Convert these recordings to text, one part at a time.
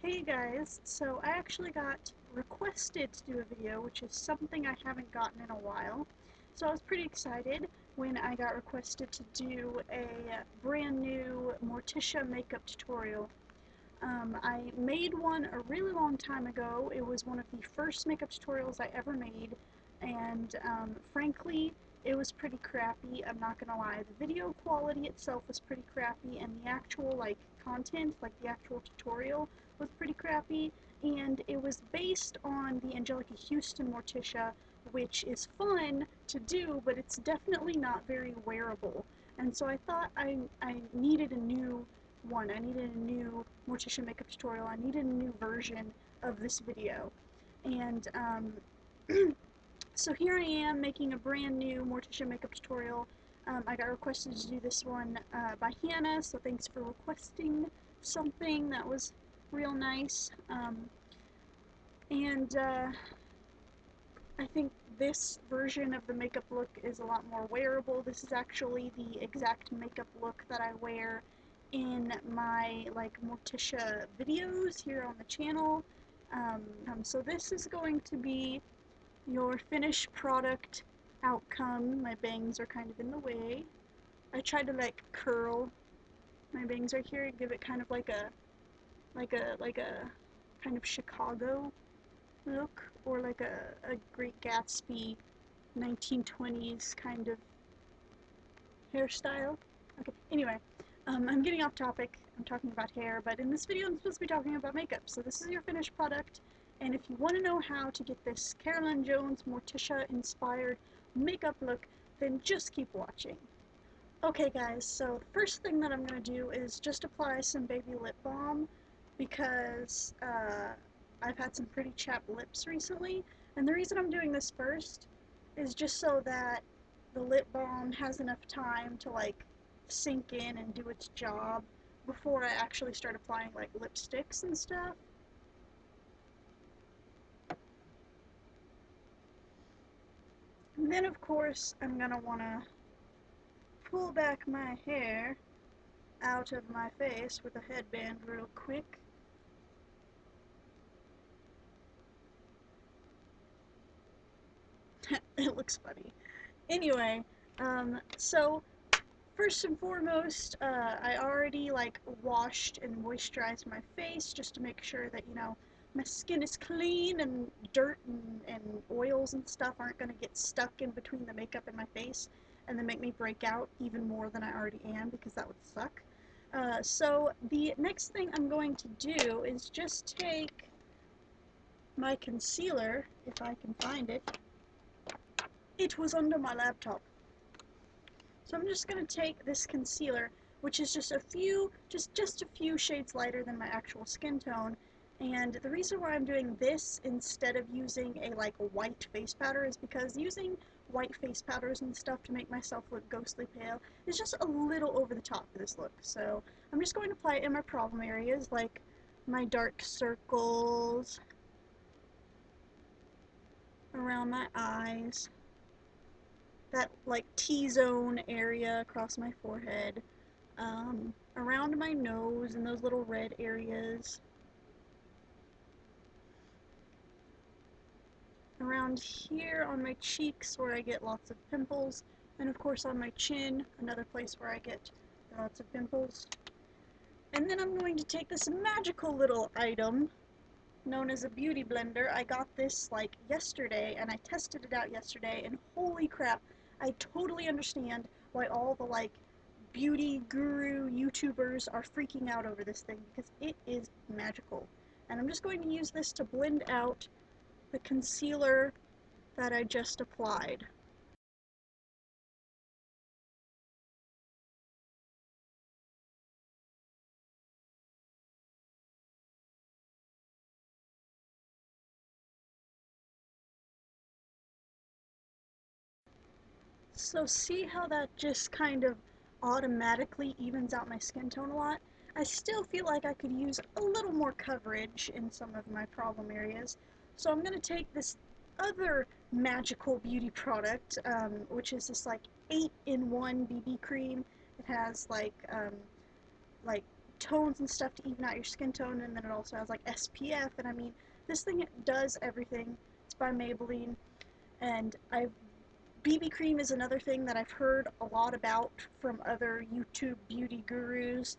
Hey guys, so I actually got requested to do a video, which is something I haven't gotten in a while. So I was pretty excited when I got requested to do a brand new Morticia makeup tutorial. I made one a really long time ago. It was one of the first makeup tutorials I ever made, and frankly, it was pretty crappy. I'm not gonna lie. The video quality itself was pretty crappy, and the actual content, the actual tutorial, was pretty crappy. And it was based on the Angelica Houston Morticia, which is fun to do, but it's definitely not very wearable. And so I thought I needed a new one. I needed a new Morticia makeup tutorial. I needed a new version of this video. And so here I am making a brand new Morticia makeup tutorial. I got requested to do this one by Hannah, so thanks for requesting something. That was real nice. I think this version of the makeup look is a lot more wearable. This is actually the exact makeup look that I wear in my Morticia videos here on the channel. So this is going to be your finished product outcome. My bangs are kind of in the way. I tried to curl my bangs right here and give it kind of like a kind of Chicago look, or like a Great Gatsby 1920s kind of hairstyle. Okay, anyway, I'm getting off topic. I'm talking about hair, but in this video I'm supposed to be talking about makeup. So this is your finished product, and if you want to know how to get this Caroline Jones Morticia inspired makeup look, then just keep watching. Okay guys, so the first thing that I'm going to do is just apply some baby lip balm, because I've had some pretty chapped lips recently, and the reason I'm doing this first is just so that the lip balm has enough time to sink in and do its job before I actually start applying lipsticks and stuff. And then of course I'm gonna wanna pull back my hair out of my face with a headband real quick. It looks funny. Anyway, so first and foremost, I already washed and moisturized my face just to make sure that, you know, my skin is clean and dirt and oils and stuff aren't going to get stuck in between the makeup and my face and then make me break out even more than I already am, because that would suck. So the next thing I'm going to do is just take my concealer, if I can find it. It was under my laptop. So I'm just going to take this concealer, which is just a few shades lighter than my actual skin tone. And the reason why I'm doing this instead of using a white face powder is because using white face powders and stuff to make myself look ghostly pale is just a little over the top for this look. So I'm just going to apply it in my problem areas, like my dark circles, around my eyes, that T-zone area across my forehead, around my nose and those little red areas, around here on my cheeks where I get lots of pimples, and of course on my chin, another place where I get lots of pimples. And then I'm going to take this magical little item known as a beauty blender. I got this yesterday, and I tested it out yesterday, and holy crap, I totally understand why all the beauty guru YouTubers are freaking out over this thing, because it is magical. And I'm just going to use this to blend out the concealer that I just applied. So see how that just kind of automatically evens out my skin tone a lot? I still feel like I could use a little more coverage in some of my problem areas. So I'm going to take this other magical beauty product, which is this 8-in-1 BB cream. It has like tones and stuff to even out your skin tone, and then it also has like SPF, and I mean, this thing does everything. It's by Maybelline, and BB cream is another thing that I've heard a lot about from other YouTube beauty gurus,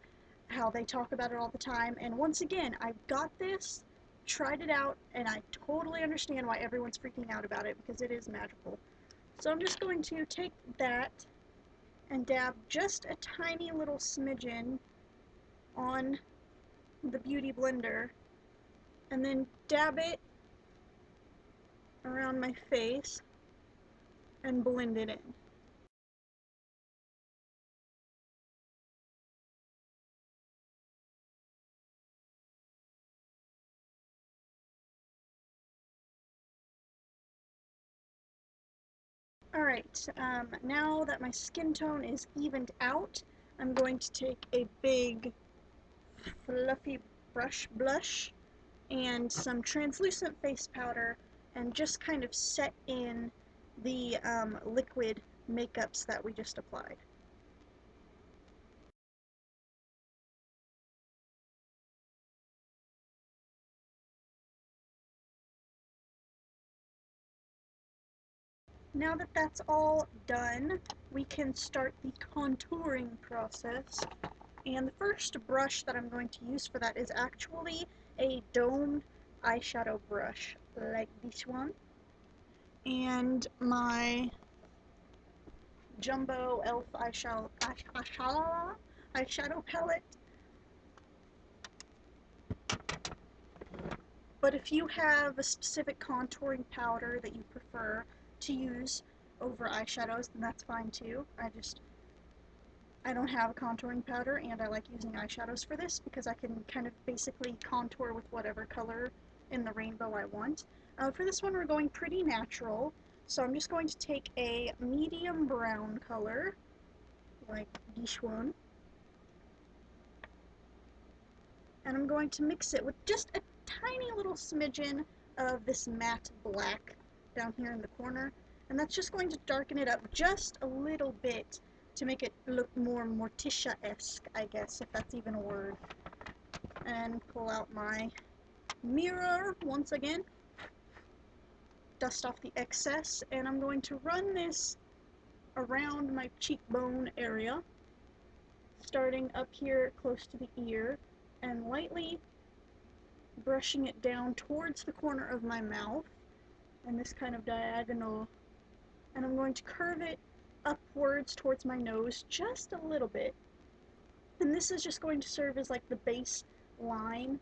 how they talk about it all the time, and once again, I got this, tried it out, and I totally understand why everyone's freaking out about it, because it is magical. So I'm just going to take that and dab just a tiny little smidgen on the Beauty Blender, and then dab it around my face and blend it in. Alright, now that my skin tone is evened out, I'm going to take a big fluffy blush and some translucent face powder and just kind of set in the liquid makeups that we just applied. Now that that's all done, we can start the contouring process. And the first brush that I'm going to use for that is actually a domed eyeshadow brush, like this one. And my Jumbo Elf eyeshadow palette. But if you have a specific contouring powder that you prefer to use over eyeshadows, then that's fine too. I don't have a contouring powder, and I like using eyeshadows for this because I can kind of basically contour with whatever color in the rainbow I want. For this one, we're going pretty natural, so I'm just going to take a medium brown color, like this one, and I'm going to mix it with just a tiny little smidgen of this matte black down here in the corner, and that's just going to darken it up just a little bit to make it look more Morticia-esque, I guess, if that's even a word. And pull out my mirror once again, dust off the excess, and I'm going to run this around my cheekbone area, starting up here close to the ear, and lightly brushing it down towards the corner of my mouth, in this kind of diagonal, and I'm going to curve it upwards towards my nose just a little bit. And this is just going to serve as like the base line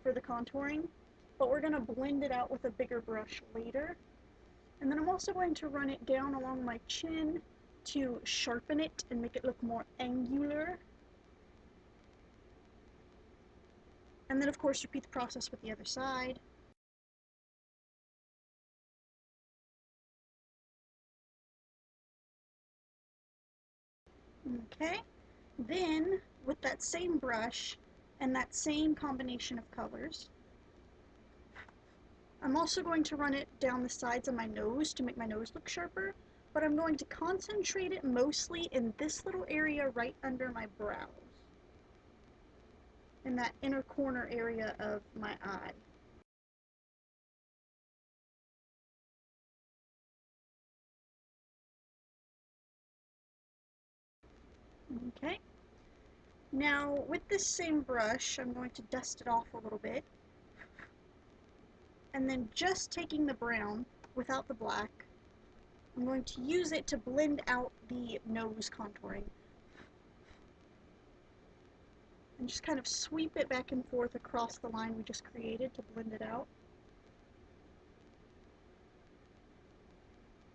for the contouring, but we're going to blend it out with a bigger brush later. And then I'm also going to run it down along my chin to sharpen it and make it look more angular. And then of course repeat the process with the other side. Okay, then with that same brush and that same combination of colors, I'm also going to run it down the sides of my nose to make my nose look sharper, but I'm going to concentrate it mostly in this little area right under my brows, in that inner corner area of my eye. Okay. Now, with this same brush, I'm going to dust it off a little bit, and then just taking the brown without the black, I'm going to use it to blend out the nose contouring. And just kind of sweep it back and forth across the line we just created to blend it out.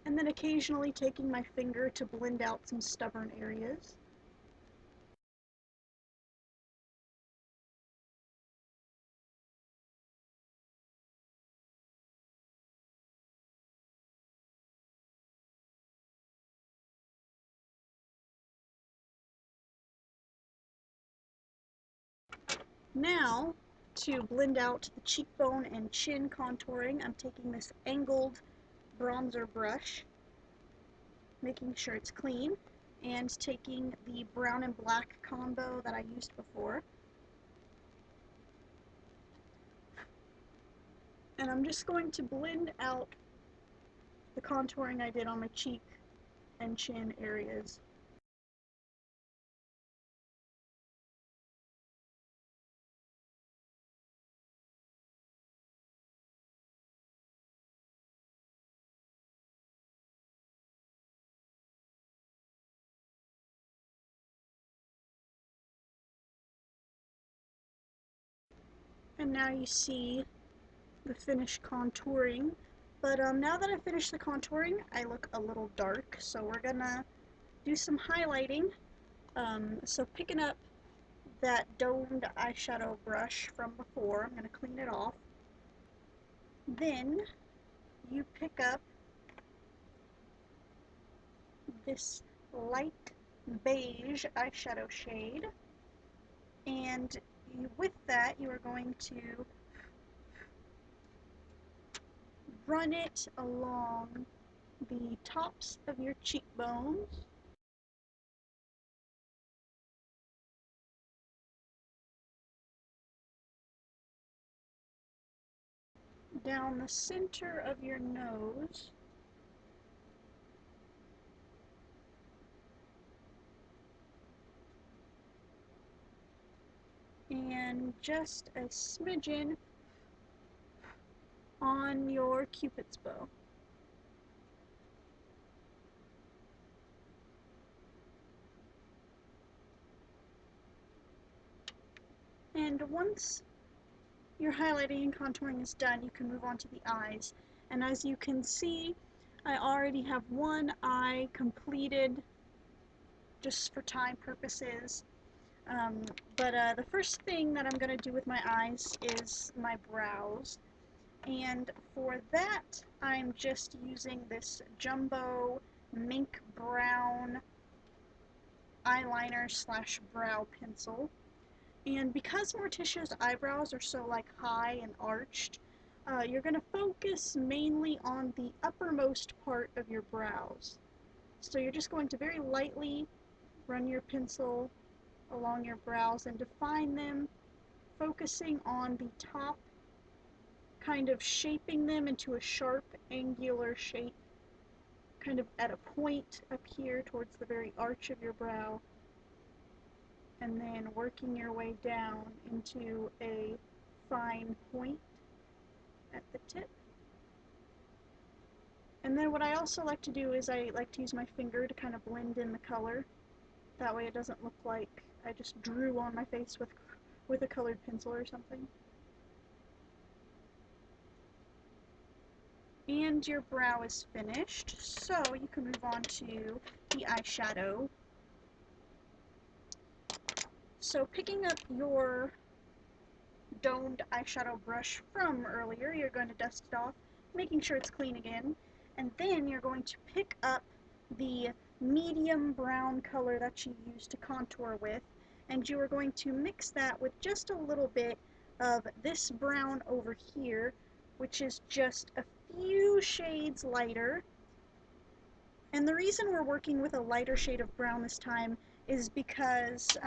And then occasionally taking my finger to blend out some stubborn areas. Now, to blend out the cheekbone and chin contouring, I'm taking this angled bronzer brush, making sure it's clean, and taking the brown and black combo that I used before, And I'm just going to blend out the contouring I did on my cheek and chin areas. And now you see the finished contouring. But now that I've finished the contouring, I look a little dark, so we're gonna do some highlighting. So picking up that domed eyeshadow brush from before, I'm gonna clean it off. Then you pick up this light beige eyeshadow shade, and with that you are going to run it along the tops of your cheekbones, down the center of your nose, and just a smidgen on your cupid's bow. And once your highlighting and contouring is done, you can move on to the eyes. And as you can see, I already have one eye completed just for time purposes. But the first thing that I'm going to do with my eyes is my brows. And for that, I'm just using this jumbo mink brown eyeliner slash brow pencil. And because Morticia's eyebrows are so like high and arched, you're going to focus mainly on the uppermost part of your brows. So you're just going to very lightly run your pencil along your brows and define them, focusing on the top, kind of shaping them into a sharp angular shape, kind of at a point up here towards the very arch of your brow, and then working your way down into a fine point at the tip. And then what I also like to do is I like to use my finger to kind of blend in the color. That way it doesn't look like I just drew on my face with a colored pencil or something. And your brow is finished, so you can move on to the eyeshadow. So picking up your domed eyeshadow brush from earlier, you're going to dust it off, making sure it's clean again, and then you're going to pick up the medium brown color that you used to contour with, and you are going to mix that with just a little bit of this brown over here, which is just a few shades lighter. And the reason we're working with a lighter shade of brown this time is because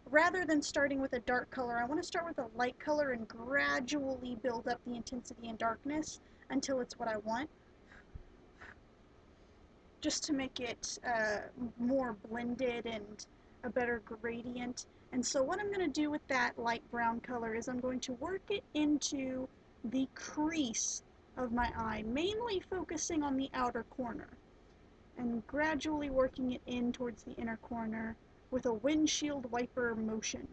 rather than starting with a dark color, I want to start with a light color and gradually build up the intensity and darkness until it's what I want, just to make it more blended and a better gradient. And so what I'm going to do with that light brown color is I'm going to work it into the crease of my eye, mainly focusing on the outer corner, and gradually working it in towards the inner corner with a windshield wiper motion.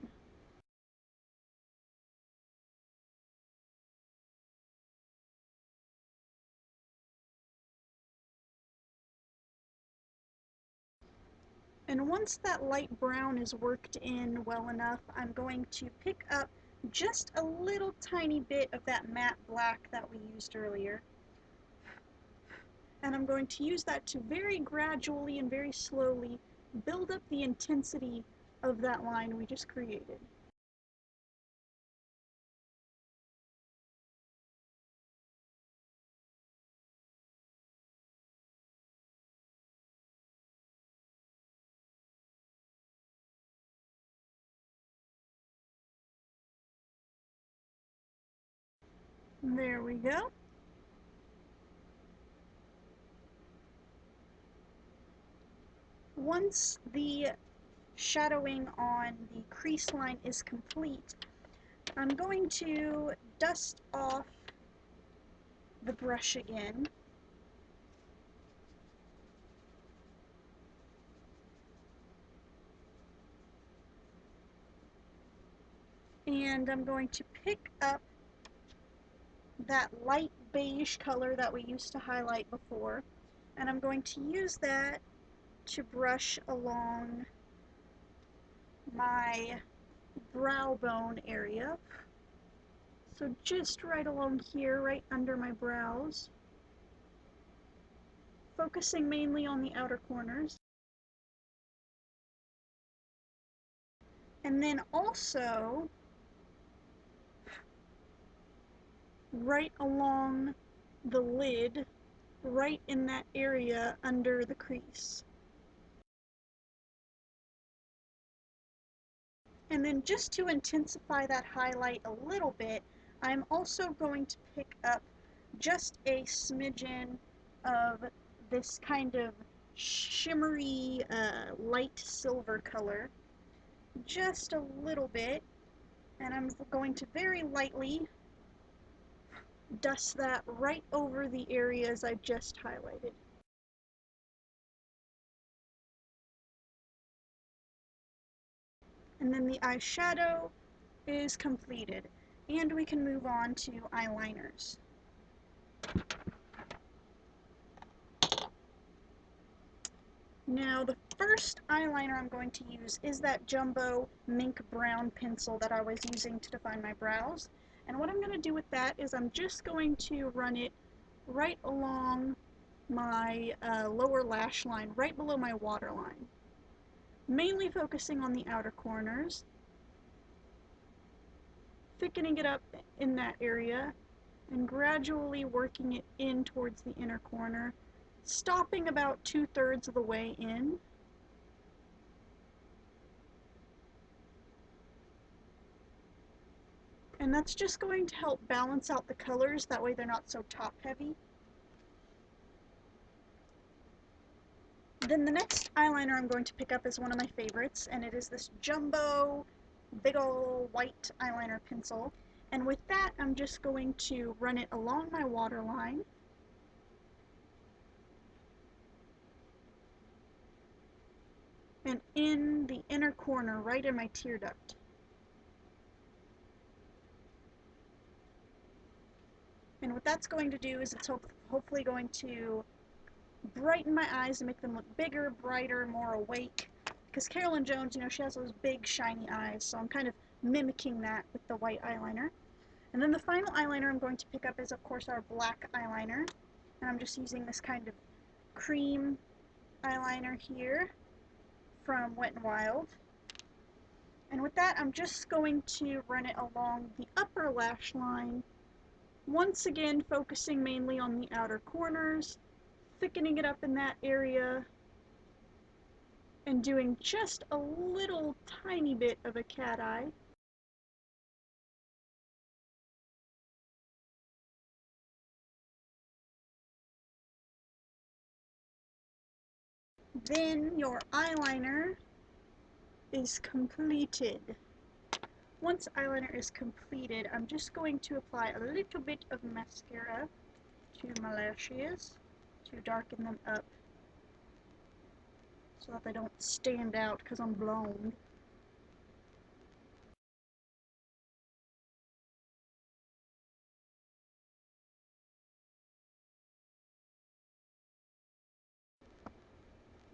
And once that light brown is worked in well enough, I'm going to pick up just a little tiny bit of that matte black that we used earlier. And I'm going to use that to very gradually and very slowly build up the intensity of that line we just created. There we go. Once the shadowing on the crease line is complete, I'm going to dust off the brush again. And I'm going to pick up that light beige color that we used to highlight before, and I'm going to use that to brush along my brow bone area. So just right along here, right under my brows, focusing mainly on the outer corners. And then also right along the lid, right in that area under the crease. And then just to intensify that highlight a little bit, I'm also going to pick up just a smidgen of this kind of shimmery light silver color, just a little bit, and I'm going to very lightly dust that right over the areas I just highlighted. And then the eyeshadow is completed, and we can move on to eyeliners. Now the first eyeliner I'm going to use is that jumbo mink brown pencil that I was using to define my brows. And what I'm going to do with that is I'm just going to run it right along my lower lash line, right below my waterline. Mainly focusing on the outer corners, thickening it up in that area, and gradually working it in towards the inner corner, stopping about 2/3 of the way in. And that's just going to help balance out the colors, that way they're not so top heavy. Then the next eyeliner I'm going to pick up is one of my favorites, and it is this jumbo big ol' white eyeliner pencil. And with that, I'm just going to run it along my waterline, and in the inner corner, right in my tear duct. And what that's going to do is it's hopefully going to brighten my eyes and make them look bigger, brighter, more awake. Because Carolyn Jones, you know, she has those big shiny eyes, so I'm kind of mimicking that with the white eyeliner. And then the final eyeliner I'm going to pick up is, of course, our black eyeliner. And I'm just using this kind of cream eyeliner here from Wet n Wild. And with that, I'm just going to run it along the upper lash line, once again focusing mainly on the outer corners, thickening it up in that area, and doing just a little tiny bit of a cat eye. Then your eyeliner is completed. Once eyeliner is completed, I'm just going to apply a little bit of mascara to my lashes to darken them up so that they don't stand out because I'm blonde.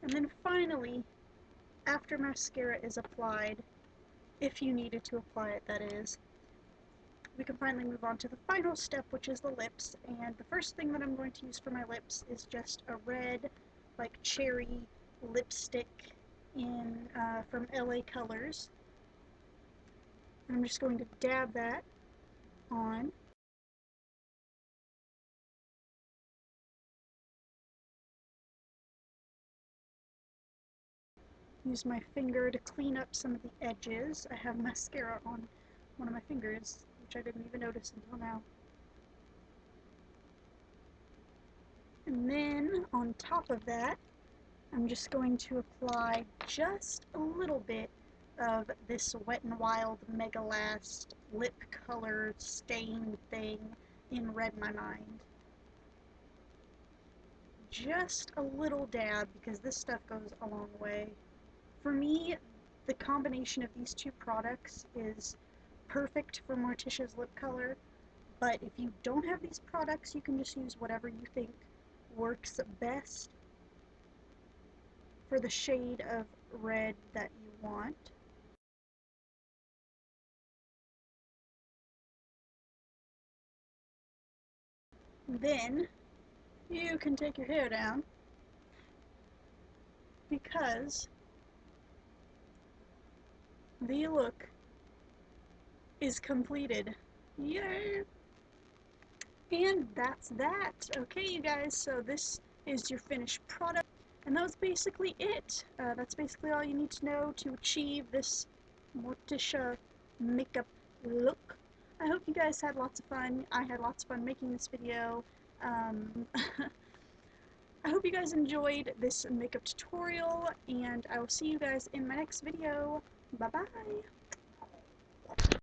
And then finally, after mascara is applied, if you needed to apply it, that is, we can finally move on to the final step, which is the lips. And the first thing that I'm going to use for my lips is just a red, like cherry lipstick from LA Colors. And I'm just going to dab that on. Use my finger to clean up some of the edges. I have mascara on one of my fingers, which I didn't even notice until now. And then, on top of that, I'm just going to apply just a little bit of this Wet n Wild Mega Last lip color stain thing in Red My Mind. Just a little dab, because this stuff goes a long way. For me, the combination of these two products is perfect for Morticia's lip color, but if you don't have these products, you can just use whatever you think works best for the shade of red that you want. Then you can take your hair down, because the look is completed. Yay! And that's that. Okay, you guys, so this is your finished product, and that was basically it. That's basically all you need to know to achieve this Morticia makeup look. I hope you guys had lots of fun. I had lots of fun making this video. I hope you guys enjoyed this makeup tutorial, and I will see you guys in my next video. Bye-bye!